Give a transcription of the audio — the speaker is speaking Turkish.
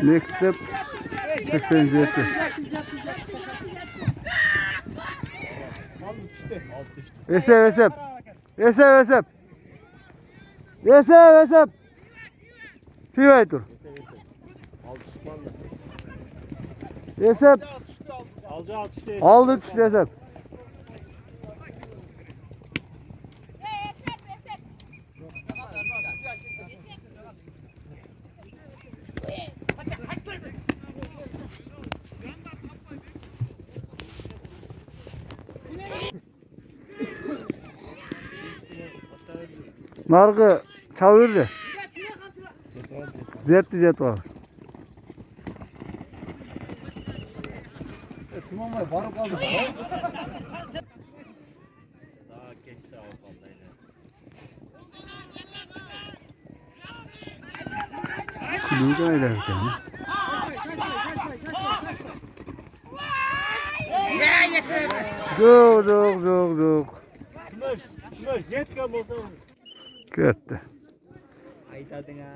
Mektep 87. Esep. Pivay dur. Esep. Aldı düştü Esep. Nargı çavirdi. Zet var. Tamam mı? Varıp kaldı. Daha geçti Avrupa'daydı. Kulüğü öyle yani. Duk. Tümöş, jet kam olsa. Kötü. Ayda dina.